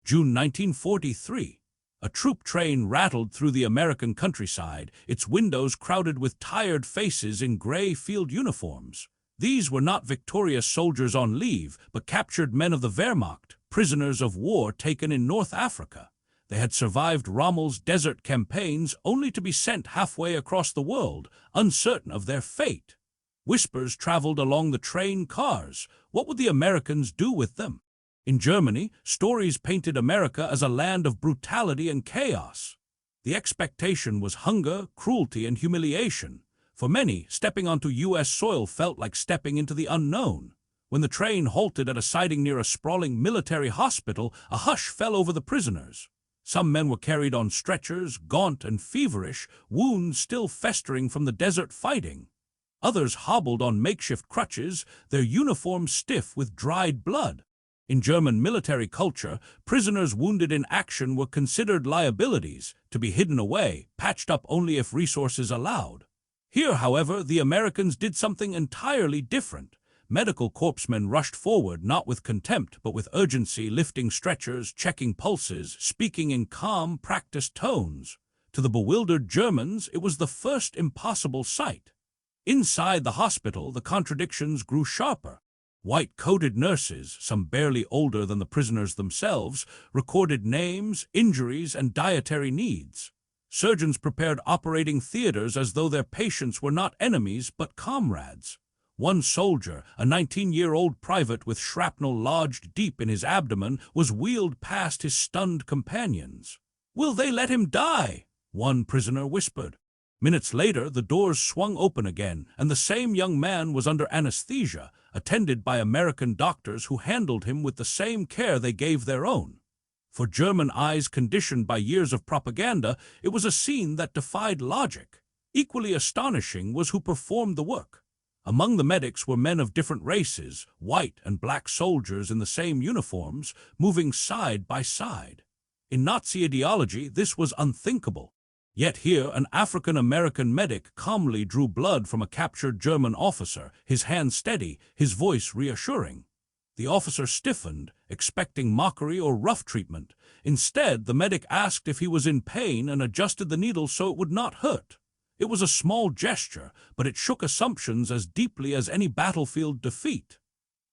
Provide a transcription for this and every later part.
June 1943. A troop train rattled through the American countryside, its windows crowded with tired faces in gray field uniforms. These were not victorious soldiers on leave, but captured men of the Wehrmacht, prisoners of war taken in North Africa. They had survived Rommel's desert campaigns only to be sent halfway across the world, uncertain of their fate. Whispers traveled along the train cars. What would the Americans do with them? In Germany, stories painted America as a land of brutality and chaos. The expectation was hunger, cruelty, and humiliation. For many, stepping onto U.S. soil felt like stepping into the unknown. When the train halted at a siding near a sprawling military hospital, a hush fell over the prisoners. Some men were carried on stretchers, gaunt and feverish, wounds still festering from the desert fighting. Others hobbled on makeshift crutches, their uniforms stiff with dried blood. In German military culture, prisoners wounded in action were considered liabilities, to be hidden away, patched up only if resources allowed. Here, however, the Americans did something entirely different. Medical corpsmen rushed forward, not with contempt, but with urgency, lifting stretchers, checking pulses, speaking in calm, practiced tones. To the bewildered Germans, it was the first impossible sight. Inside the hospital, the contradictions grew sharper. White-coated nurses, some barely older than the prisoners themselves, recorded names, injuries, and dietary needs. Surgeons prepared operating theaters as though their patients were not enemies but comrades. One soldier, a 19-year-old private with shrapnel lodged deep in his abdomen, was wheeled past his stunned companions. "Will they let him die?" one prisoner whispered. Minutes later, the doors swung open again, and the same young man was under anesthesia, attended by American doctors who handled him with the same care they gave their own. For German eyes conditioned by years of propaganda, it was a scene that defied logic. Equally astonishing was who performed the work. Among the medics were men of different races, white and black soldiers in the same uniforms, moving side by side. In Nazi ideology, this was unthinkable. Yet here, an African-American medic calmly drew blood from a captured German officer, his hand steady, his voice reassuring. The officer stiffened, expecting mockery or rough treatment. Instead, the medic asked if he was in pain and adjusted the needle so it would not hurt. It was a small gesture, but it shook assumptions as deeply as any battlefield defeat.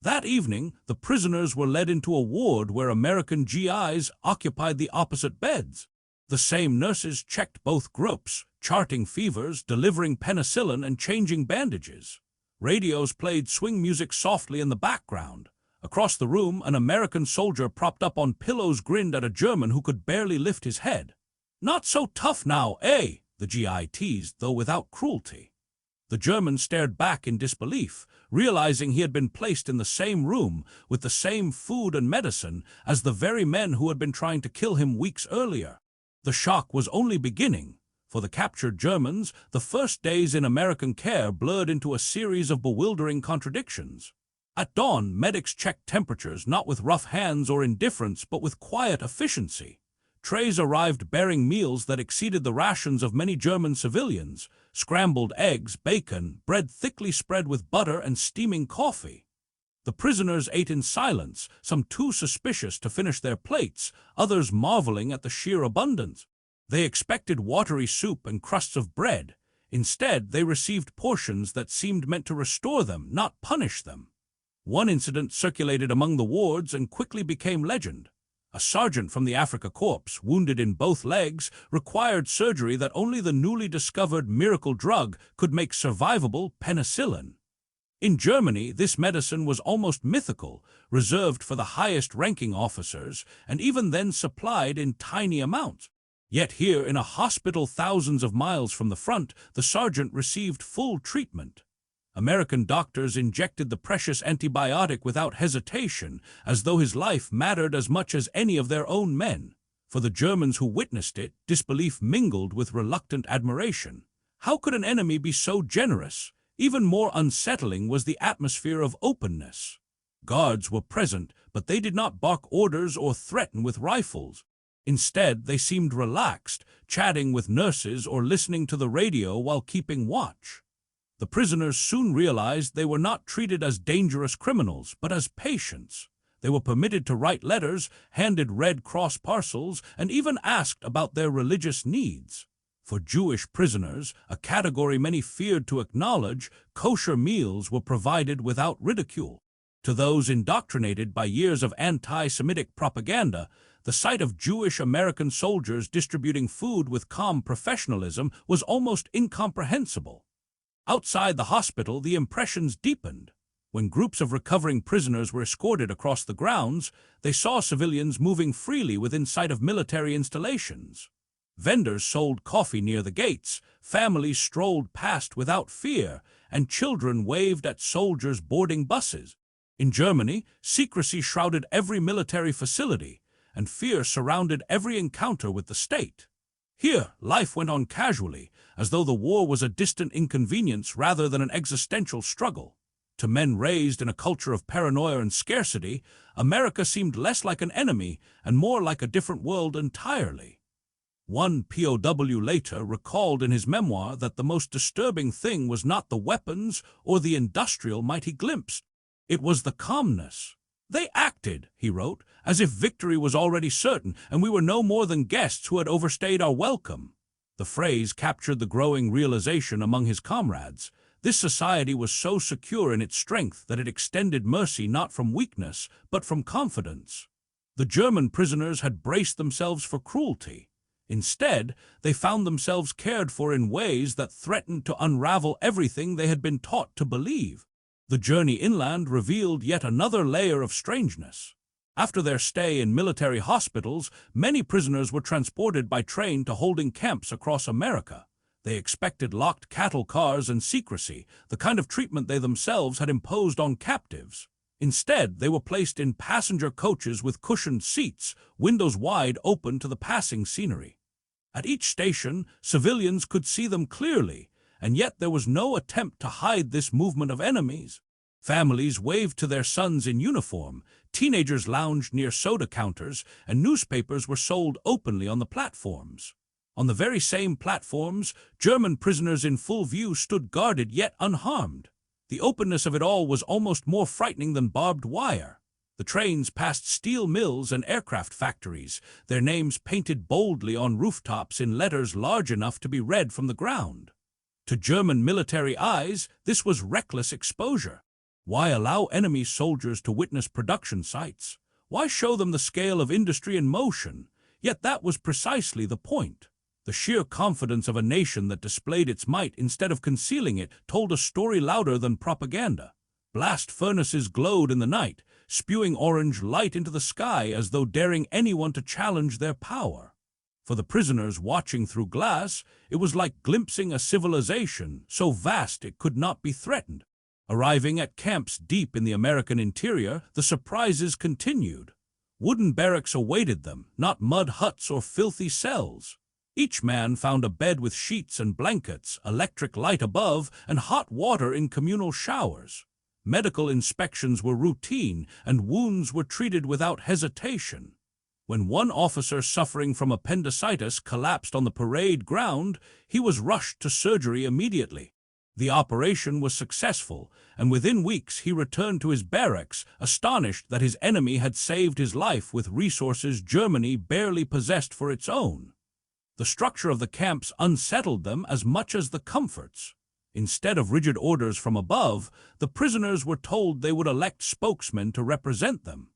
That evening, the prisoners were led into a ward where American GIs occupied the opposite beds. The same nurses checked both groups, charting fevers, delivering penicillin, and changing bandages. Radios played swing music softly in the background. Across the room, an American soldier propped up on pillows grinned at a German who could barely lift his head. "Not so tough now, eh?" the GI teased, though without cruelty. The German stared back in disbelief, realizing he had been placed in the same room, with the same food and medicine, as the very men who had been trying to kill him weeks earlier. The shock was only beginning. For the captured Germans, the first days in American care blurred into a series of bewildering contradictions. At dawn, medics checked temperatures not with rough hands or indifference, but with quiet efficiency. Trays arrived bearing meals that exceeded the rations of many German civilians: scrambled eggs, bacon, bread thickly spread with butter, and steaming coffee. The prisoners ate in silence, some too suspicious to finish their plates, others marveling at the sheer abundance. They expected watery soup and crusts of bread. Instead, they received portions that seemed meant to restore them, not punish them. One incident circulated among the wards and quickly became legend. A sergeant from the Afrika Korps, wounded in both legs, required surgery that only the newly discovered miracle drug could make survivable: penicillin. In Germany, this medicine was almost mythical, reserved for the highest-ranking officers, and even then supplied in tiny amounts. Yet here, in a hospital thousands of miles from the front, the sergeant received full treatment. American doctors injected the precious antibiotic without hesitation, as though his life mattered as much as any of their own men. For the Germans who witnessed it, disbelief mingled with reluctant admiration. How could an enemy be so generous? Even more unsettling was the atmosphere of openness. Guards were present, but they did not bark orders or threaten with rifles. Instead, they seemed relaxed, chatting with nurses or listening to the radio while keeping watch. The prisoners soon realized they were not treated as dangerous criminals, but as patients. They were permitted to write letters, handed Red Cross parcels, and even asked about their religious needs. For Jewish prisoners, a category many feared to acknowledge, kosher meals were provided without ridicule. To those indoctrinated by years of anti-Semitic propaganda, the sight of Jewish American soldiers distributing food with calm professionalism was almost incomprehensible. Outside the hospital, the impressions deepened. When groups of recovering prisoners were escorted across the grounds, they saw civilians moving freely within sight of military installations. Vendors sold coffee near the gates, families strolled past without fear, and children waved at soldiers boarding buses. In Germany, secrecy shrouded every military facility, and fear surrounded every encounter with the state. Here, life went on casually, as though the war was a distant inconvenience rather than an existential struggle. To men raised in a culture of paranoia and scarcity, America seemed less like an enemy and more like a different world entirely. One POW later recalled in his memoir that the most disturbing thing was not the weapons or the industrial might he glimpsed. It was the calmness. They acted, he wrote, as if victory was already certain and we were no more than guests who had overstayed our welcome. The phrase captured the growing realization among his comrades. This society was so secure in its strength that it extended mercy not from weakness, but from confidence. The German prisoners had braced themselves for cruelty. Instead, they found themselves cared for in ways that threatened to unravel everything they had been taught to believe. The journey inland revealed yet another layer of strangeness. After their stay in military hospitals, many prisoners were transported by train to holding camps across America. They expected locked cattle cars and secrecy, the kind of treatment they themselves had imposed on captives. Instead, they were placed in passenger coaches with cushioned seats, windows wide open to the passing scenery. At each station, civilians could see them clearly, and yet there was no attempt to hide this movement of enemies. Families waved to their sons in uniform, teenagers lounged near soda counters, and newspapers were sold openly on the platforms. On the very same platforms, German prisoners in full view stood guarded yet unharmed. The openness of it all was almost more frightening than barbed wire. The trains passed steel mills and aircraft factories, their names painted boldly on rooftops in letters large enough to be read from the ground. To German military eyes, this was reckless exposure. Why allow enemy soldiers to witness production sites? Why show them the scale of industry in motion? Yet that was precisely the point. The sheer confidence of a nation that displayed its might instead of concealing it told a story louder than propaganda. Blast furnaces glowed in the night, spewing orange light into the sky as though daring anyone to challenge their power. For the prisoners watching through glass, it was like glimpsing a civilization so vast it could not be threatened. Arriving at camps deep in the American interior, the surprises continued. Wooden barracks awaited them, not mud huts or filthy cells. Each man found a bed with sheets and blankets, electric light above, and hot water in communal showers. Medical inspections were routine, and wounds were treated without hesitation. When one officer suffering from appendicitis collapsed on the parade ground, he was rushed to surgery immediately. The operation was successful, and within weeks he returned to his barracks, astonished that his enemy had saved his life with resources Germany barely possessed for its own. The structure of the camps unsettled them as much as the comforts. Instead of rigid orders from above, the prisoners were told they would elect spokesmen to represent them.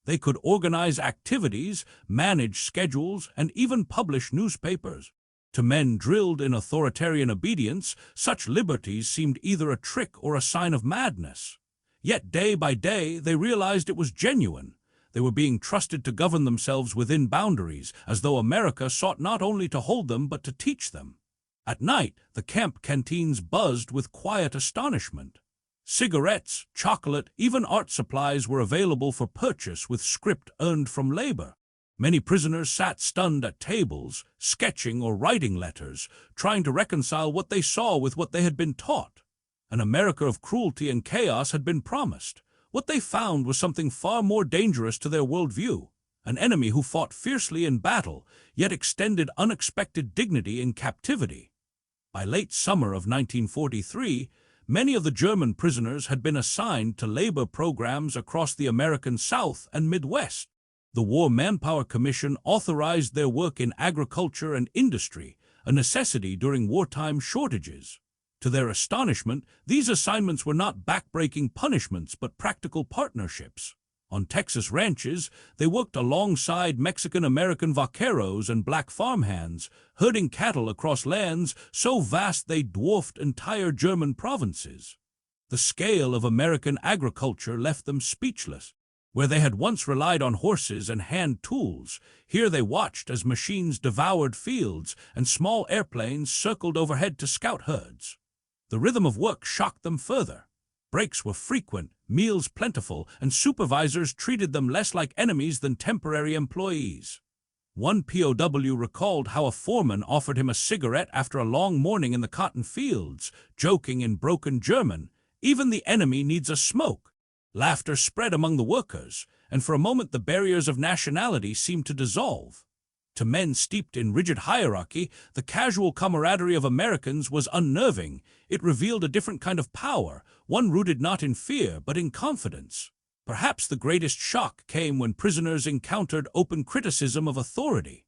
They could organize activities, manage schedules, and even publish newspapers. To men drilled in authoritarian obedience, such liberties seemed either a trick or a sign of madness. Yet day by day, they realized it was genuine. They were being trusted to govern themselves within boundaries, as though America sought not only to hold them but to teach them. At night, the camp canteens buzzed with quiet astonishment. Cigarettes, chocolate, even art supplies were available for purchase with script earned from labor. Many prisoners sat stunned at tables, sketching or writing letters, trying to reconcile what they saw with what they had been taught. An America of cruelty and chaos had been promised. What they found was something far more dangerous to their worldview, an enemy who fought fiercely in battle, yet extended unexpected dignity in captivity. By late summer of 1943, Many of the German prisoners had been assigned to labor programs across the American South and Midwest. The War Manpower Commission authorized their work in agriculture and industry, a necessity during wartime shortages. To their astonishment, these assignments were not backbreaking punishments but practical partnerships. On Texas ranches, they worked alongside Mexican-American vaqueros and black farmhands, herding cattle across lands so vast they dwarfed entire German provinces. The scale of American agriculture left them speechless. Where they had once relied on horses and hand tools, here they watched as machines devoured fields and small airplanes circled overhead to scout herds. The rhythm of work shocked them further. Breaks were frequent, meals plentiful, and supervisors treated them less like enemies than temporary employees. One POW recalled how a foreman offered him a cigarette after a long morning in the cotton fields, joking in broken German, "Even the enemy needs a smoke." Laughter spread among the workers, and for a moment the barriers of nationality seemed to dissolve. To men steeped in rigid hierarchy, the casual camaraderie of Americans was unnerving. It revealed a different kind of power, one rooted not in fear but in confidence. Perhaps the greatest shock came when prisoners encountered open criticism of authority.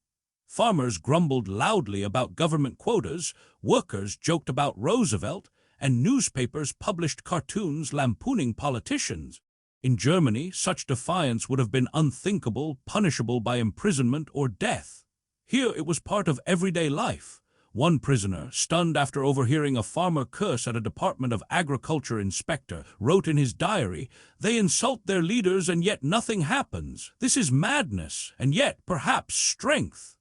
Farmers grumbled loudly about government quotas, workers joked about Roosevelt, and newspapers published cartoons lampooning politicians. In Germany, such defiance would have been unthinkable, punishable by imprisonment or death. Here it was part of everyday life. One prisoner, stunned after overhearing a farmer curse at a Department of Agriculture inspector, wrote in his diary, "They insult their leaders and yet nothing happens. This is madness, and yet perhaps strength."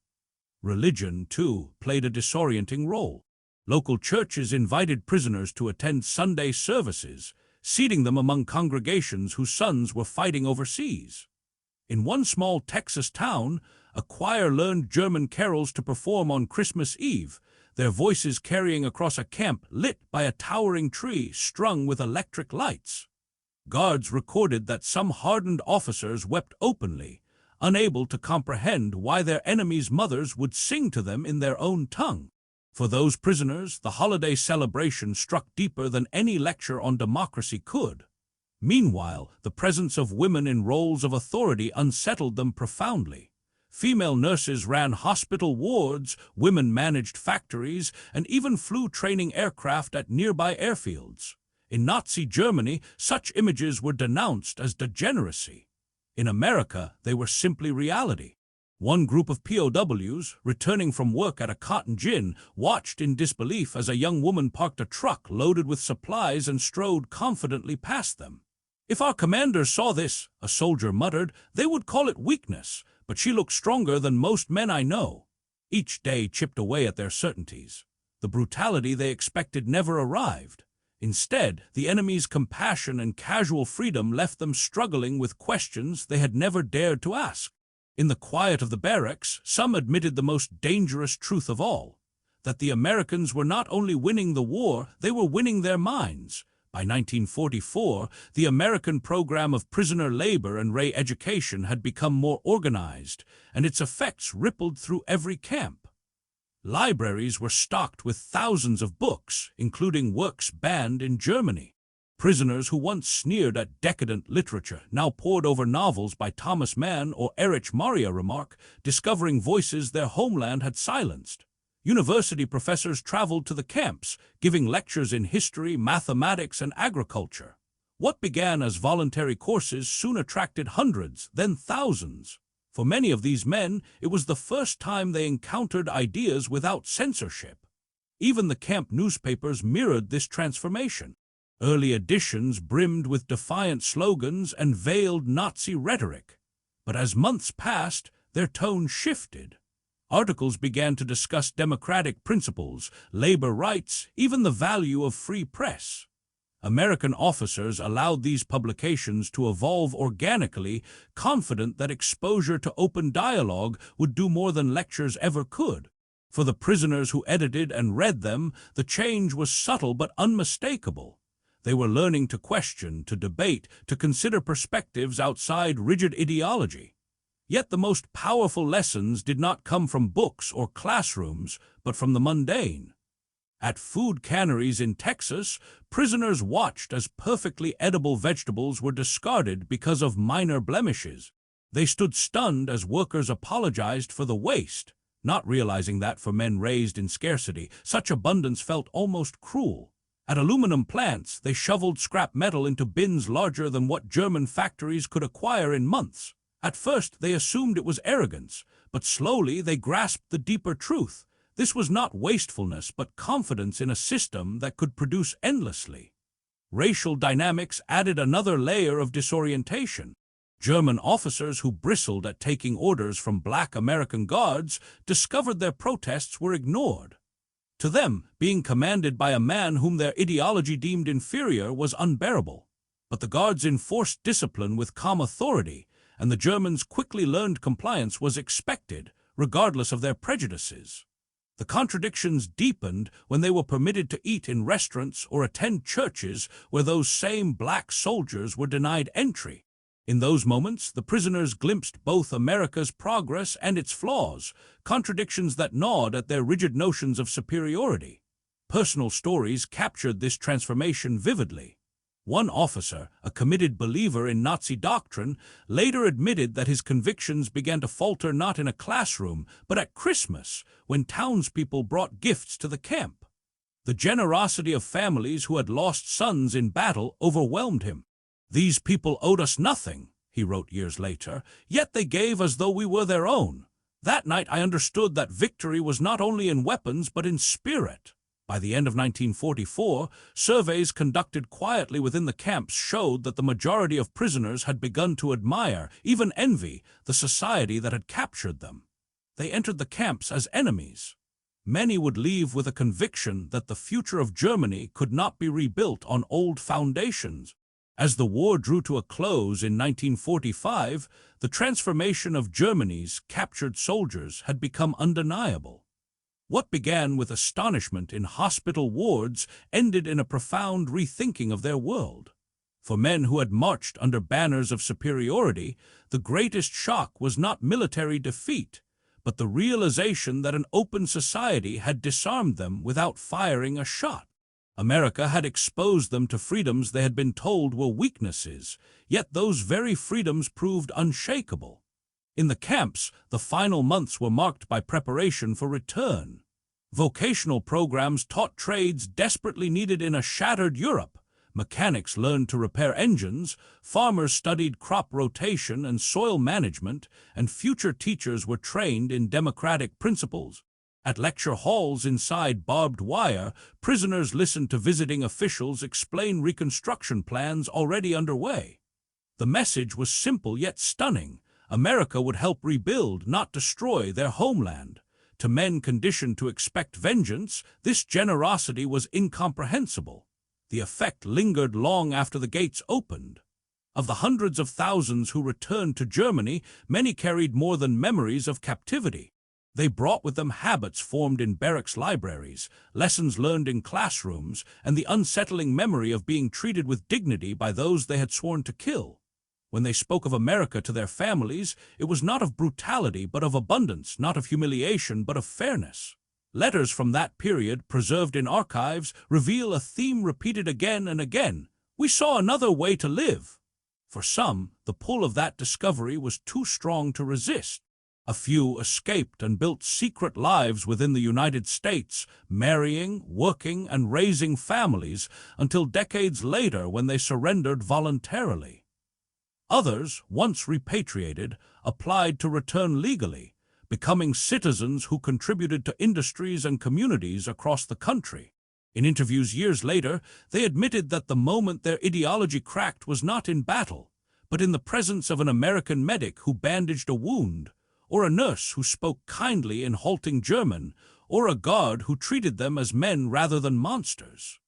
Religion, too, played a disorienting role. Local churches invited prisoners to attend Sunday services, seating them among congregations whose sons were fighting overseas. In one small Texas town, a choir learned German carols to perform on Christmas Eve, their voices carrying across a camp lit by a towering tree strung with electric lights. Guards recorded that some hardened officers wept openly, unable to comprehend why their enemies' mothers would sing to them in their own tongue. For those prisoners, the holiday celebration struck deeper than any lecture on democracy could. Meanwhile, the presence of women in roles of authority unsettled them profoundly. Female nurses ran hospital wards, women managed factories, and even flew training aircraft at nearby airfields. In Nazi Germany, such images were denounced as degeneracy. In America, they were simply reality. One group of POWs, returning from work at a cotton gin, watched in disbelief as a young woman parked a truck loaded with supplies and strode confidently past them. "If our commanders saw this," a soldier muttered, "they would call it weakness, but she looks stronger than most men I know." Each day chipped away at their certainties. The brutality they expected never arrived. Instead, the enemy's compassion and casual freedom left them struggling with questions they had never dared to ask. In the quiet of the barracks, some admitted the most dangerous truth of all, that the Americans were not only winning the war, they were winning their minds. By 1944, the American program of prisoner labor and re-education had become more organized, and its effects rippled through every camp. Libraries were stocked with thousands of books, including works banned in Germany. Prisoners who once sneered at decadent literature now pored over novels by Thomas Mann or Erich Maria Remarque, discovering voices their homeland had silenced. University professors traveled to the camps, giving lectures in history, mathematics, and agriculture. What began as voluntary courses soon attracted hundreds, then thousands. For many of these men, it was the first time they encountered ideas without censorship. Even the camp newspapers mirrored this transformation. Early editions brimmed with defiant slogans and veiled Nazi rhetoric. But as months passed, their tone shifted. Articles began to discuss democratic principles, labor rights, even the value of free press. American officers allowed these publications to evolve organically, confident that exposure to open dialogue would do more than lectures ever could. For the prisoners who edited and read them, the change was subtle but unmistakable. They were learning to question, to debate, to consider perspectives outside rigid ideology. Yet the most powerful lessons did not come from books or classrooms, but from the mundane. At food canneries in Texas, prisoners watched as perfectly edible vegetables were discarded because of minor blemishes. They stood stunned as workers apologized for the waste, not realizing that for men raised in scarcity, such abundance felt almost cruel. At aluminum plants, they shoveled scrap metal into bins larger than what German factories could acquire in months. At first, they assumed it was arrogance, but slowly they grasped the deeper truth. This was not wastefulness, but confidence in a system that could produce endlessly. Racial dynamics added another layer of disorientation. German officers who bristled at taking orders from black American guards discovered their protests were ignored. To them, being commanded by a man whom their ideology deemed inferior was unbearable. But the guards enforced discipline with calm authority, and the Germans quickly learned compliance was expected, regardless of their prejudices. The contradictions deepened when they were permitted to eat in restaurants or attend churches where those same black soldiers were denied entry. In those moments, the prisoners glimpsed both America's progress and its flaws, contradictions that gnawed at their rigid notions of superiority. Personal stories captured this transformation vividly. One officer, a committed believer in Nazi doctrine, later admitted that his convictions began to falter not in a classroom, but at Christmas, when townspeople brought gifts to the camp. The generosity of families who had lost sons in battle overwhelmed him. "These people owed us nothing," he wrote years later, "yet they gave as though we were their own. That night I understood that victory was not only in weapons but in spirit." By the end of 1944, surveys conducted quietly within the camps showed that the majority of prisoners had begun to admire, even envy, the society that had captured them. They entered the camps as enemies. Many would leave with a conviction that the future of Germany could not be rebuilt on old foundations. As the war drew to a close in 1945, the transformation of Germany's captured soldiers had become undeniable. What began with astonishment in hospital wards ended in a profound rethinking of their world. For men who had marched under banners of superiority, the greatest shock was not military defeat, but the realization that an open society had disarmed them without firing a shot. America had exposed them to freedoms they had been told were weaknesses, yet those very freedoms proved unshakable. In the camps, the final months were marked by preparation for return. Vocational programs taught trades desperately needed in a shattered Europe. Mechanics learned to repair engines, farmers studied crop rotation and soil management, and future teachers were trained in democratic principles. At lecture halls inside barbed wire, prisoners listened to visiting officials explain reconstruction plans already underway. The message was simple yet stunning. America would help rebuild, not destroy, their homeland. To men conditioned to expect vengeance, this generosity was incomprehensible. The effect lingered long after the gates opened. Of the hundreds of thousands who returned to Germany, many carried more than memories of captivity. They brought with them habits formed in barracks libraries, lessons learned in classrooms, and the unsettling memory of being treated with dignity by those they had sworn to kill. When they spoke of America to their families, it was not of brutality but of abundance, not of humiliation but of fairness. Letters from that period, preserved in archives, reveal a theme repeated again and again. We saw another way to live. For some, the pull of that discovery was too strong to resist. A few escaped and built secret lives within the United States, marrying, working, and raising families until decades later when they surrendered voluntarily. Others, once repatriated, applied to return legally, becoming citizens who contributed to industries and communities across the country. In interviews years later, they admitted that the moment their ideology cracked was not in battle, but in the presence of an American medic who bandaged a wound, or a nurse who spoke kindly in halting German, or a guard who treated them as men rather than monsters.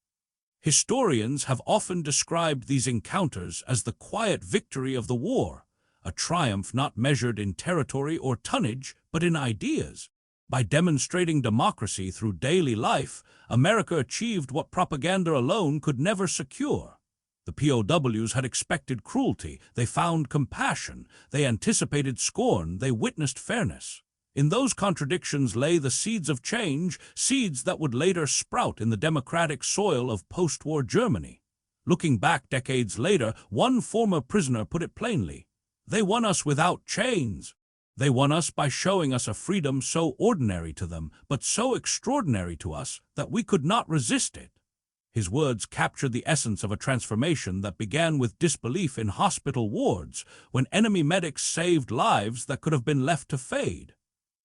Historians have often described these encounters as the quiet victory of the war, a triumph not measured in territory or tonnage, but in ideas. By demonstrating democracy through daily life, America achieved what propaganda alone could never secure. The POWs had expected cruelty, they found compassion, they anticipated scorn, they witnessed fairness. In those contradictions lay the seeds of change, seeds that would later sprout in the democratic soil of post-war Germany. Looking back decades later, one former prisoner put it plainly: "They won us without chains. They won us by showing us a freedom so ordinary to them, but so extraordinary to us that we could not resist it." His words captured the essence of a transformation that began with disbelief in hospital wards, when enemy medics saved lives that could have been left to fade.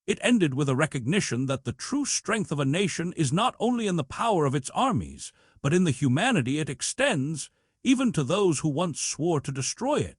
It ended with a recognition that the true strength of a nation is not only in the power of its armies, but in the humanity it extends, even to those who once swore to destroy it.